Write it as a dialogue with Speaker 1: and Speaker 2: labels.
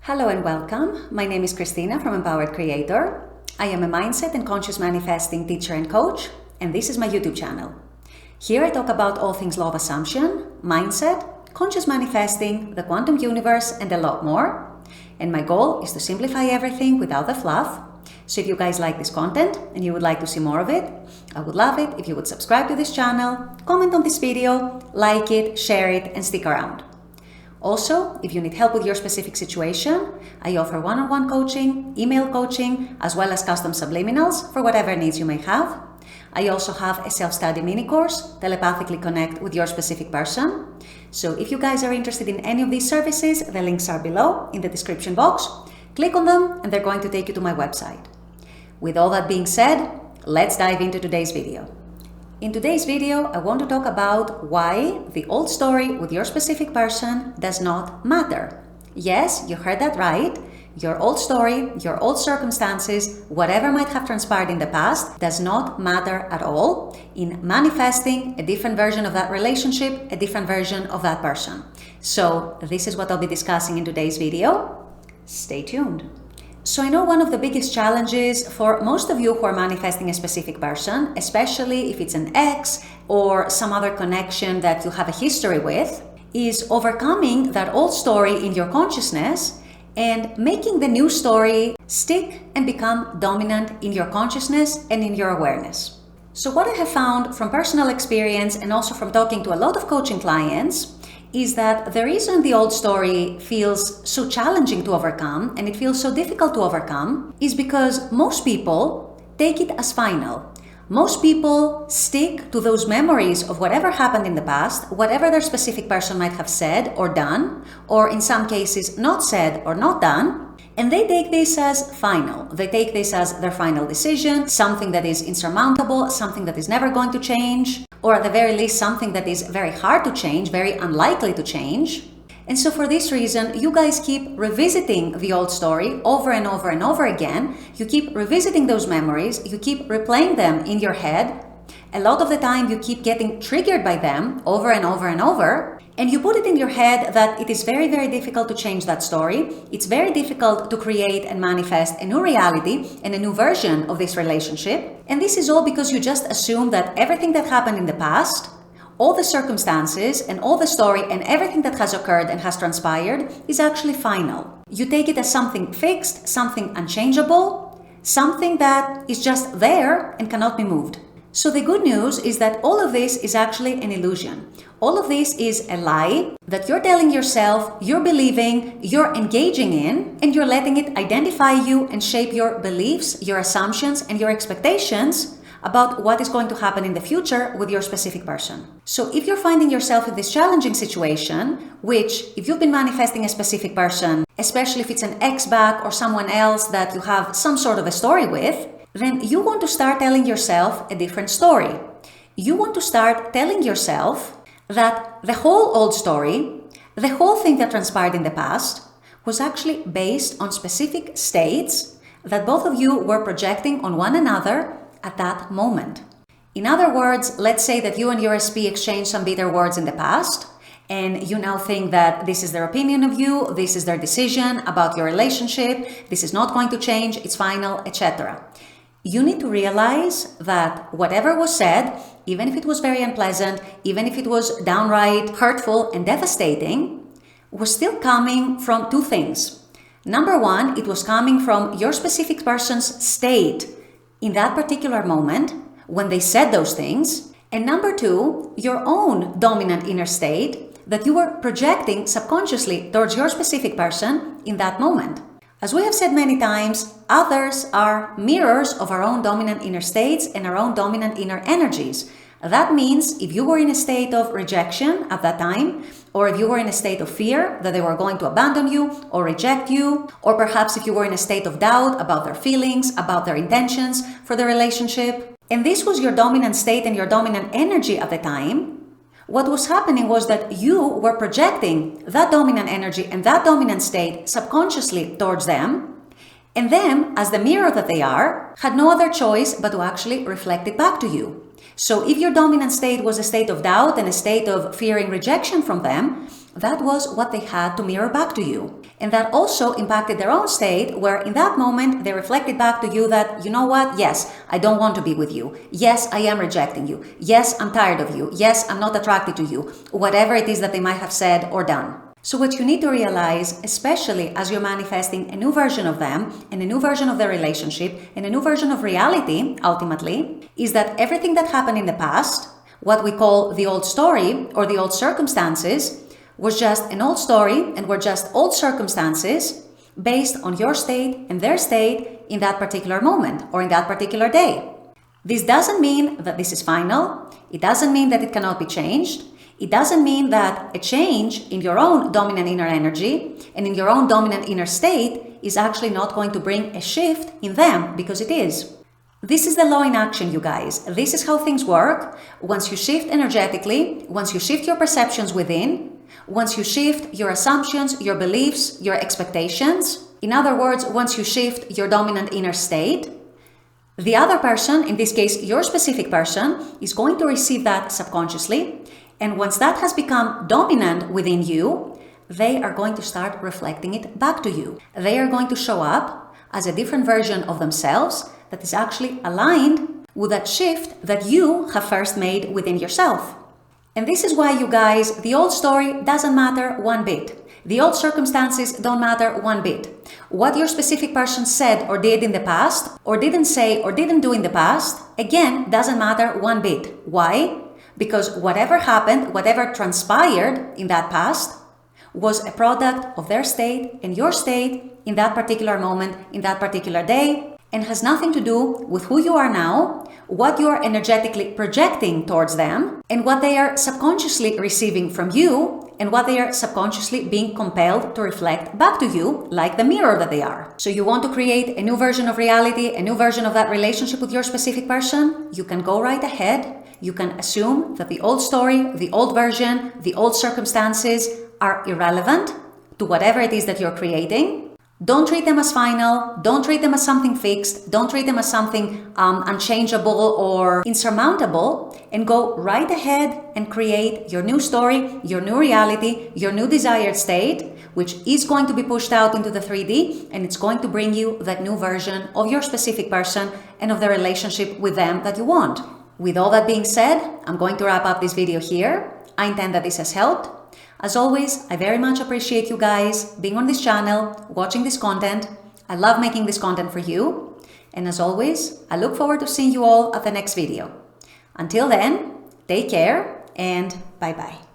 Speaker 1: Hello and welcome. My name is Christina from Empowered Creator. I am a mindset and conscious manifesting teacher and coach, and this is my YouTube channel. Here I talk about all things law of assumption, mindset, conscious manifesting, the quantum universe, and a lot more. And my goal is to simplify everything without the fluff. So if you guys like this content and you would like to see more of it, I would love it if you would subscribe to this channel, comment on this video, like it, share it, and stick around. Also, if you need help with your specific situation, I offer one-on-one coaching, email coaching, as well as custom subliminals for whatever needs you may have. I also have a self-study mini course, Telepathically Connect with Your Specific Person. So if you guys are interested in any of these services, the links are below in the description box. Click on them and they're going to take you to my website. With all that being said, let's dive into today's video. In today's video, I want to talk about why the old story with your specific person does not matter. Yes, you heard that right. Your old story, your old circumstances, whatever might have transpired in the past does not matter at all in manifesting a different version of that relationship, a different version of that person. So this is what I'll be discussing in today's video. Stay tuned. So I know one of the biggest challenges for most of you who are manifesting a specific person, especially if it's an ex or some other connection that you have a history with, is overcoming that old story in your consciousness and making the new story stick and become dominant in your consciousness and in your awareness. So what I have found from personal experience and also from talking to a lot of coaching clients is that the reason the old story feels so challenging to overcome and it feels so difficult to overcome is because most people take it as final. Most people stick to those memories of whatever happened in the past, whatever their specific person might have said or done, or in some cases not said or not done, and they take this as final. They take this as their final decision, something that is insurmountable, something that is never going to change, or at the very least something that is very hard to change, very unlikely to change. And so for this reason, you guys keep revisiting the old story over and over and over again. You keep revisiting those memories, you keep replaying them in your head. A lot of the time you keep getting triggered by them over and over and over. And you put it in your head that it is very, very difficult to change that story. It's very difficult to create and manifest a new reality and a new version of this relationship. And this is all because you just assume that everything that happened in the past, all the circumstances and all the story and everything that has occurred and has transpired is actually final. You take it as something fixed, something unchangeable, something that is just there and cannot be moved. So the good news is that all of this is actually an illusion. All of this is a lie that you're telling yourself, you're believing, you're engaging in, and you're letting it identify you and shape your beliefs, your assumptions, and your expectations about what is going to happen in the future with your specific person. So if you're finding yourself in this challenging situation, which if you've been manifesting a specific person, especially if it's an ex back or someone else that you have some sort of a story with, then you want to start telling yourself a different story. You want to start telling yourself that the whole old story, the whole thing that transpired in the past, was actually based on specific states that both of you were projecting on one another at that moment. In other words, let's say that you and your SP exchanged some bitter words in the past, and you now think that this is their opinion of you, this is their decision about your relationship, this is not going to change, it's final, etc. You need to realize that whatever was said, even if it was very unpleasant, even if it was downright hurtful and devastating, was still coming from two things. Number one, it was coming from your specific person's state in that particular moment when they said those things. And number two, your own dominant inner state that you were projecting subconsciously towards your specific person in that moment. As we have said many times, others are mirrors of our own dominant inner states and our own dominant inner energies. That means if you were in a state of rejection at that time, or if you were in a state of fear that they were going to abandon you or reject you, or perhaps if you were in a state of doubt about their feelings, about their intentions for the relationship, and this was your dominant state and your dominant energy at the time, what was happening was that you were projecting that dominant energy and that dominant state subconsciously towards them, and them, as the mirror that they are, had no other choice but to actually reflect it back to you. So if your dominant state was a state of doubt and a state of fearing rejection from them, that was what they had to mirror back to you. And that also impacted their own state, where in that moment they reflected back to you that, you know what, yes, I don't want to be with you. Yes, I am rejecting you. Yes, I'm tired of you. Yes, I'm not attracted to you. Whatever it is that they might have said or done. So what you need to realize, especially as you're manifesting a new version of them and a new version of their relationship and a new version of reality, ultimately, is that everything that happened in the past, what we call the old story or the old circumstances, was just an old story and were just old circumstances based on your state and their state in that particular moment or in that particular day. This doesn't mean that this is final. It doesn't mean that it cannot be changed. It doesn't mean that a change in your own dominant inner energy and in your own dominant inner state is actually not going to bring a shift in them, because it is. This is the law in action, you guys. This is how things work. Once you shift energetically, once you shift your perceptions within, once you shift your assumptions, your beliefs, your expectations, in other words, once you shift your dominant inner state, the other person, in this case your specific person, is going to receive that subconsciously. And once that has become dominant within you, they are going to start reflecting it back to you. They are going to show up as a different version of themselves that is actually aligned with that shift that you have first made within yourself. And this is why, you guys, the old story doesn't matter one bit. The old circumstances don't matter one bit. What your specific person said or did in the past, or didn't say or didn't do in the past, again, doesn't matter one bit. Why? Because whatever happened, whatever transpired in that past, was a product of their state and your state in that particular moment, in that particular day, and has nothing to do with who you are now, what you are energetically projecting towards them, and what they are subconsciously receiving from you, and what they are subconsciously being compelled to reflect back to you, like the mirror that they are. So you want to create a new version of reality, a new version of that relationship with your specific person? You can go right ahead. You can assume that the old story, the old version, the old circumstances are irrelevant to whatever it is that you're creating. Don't treat them as final. Don't treat them as something fixed. Don't treat them as something unchangeable or insurmountable, and go right ahead and create your new story, your new reality, your new desired state, which is going to be pushed out into the 3D, and it's going to bring you that new version of your specific person and of the relationship with them that you want. With all that being said, I'm going to wrap up this video here. I intend that this has helped. As always, I very much appreciate you guys being on this channel, watching this content. I love making this content for you. And as always, I look forward to seeing you all at the next video. Until then, take care and bye-bye.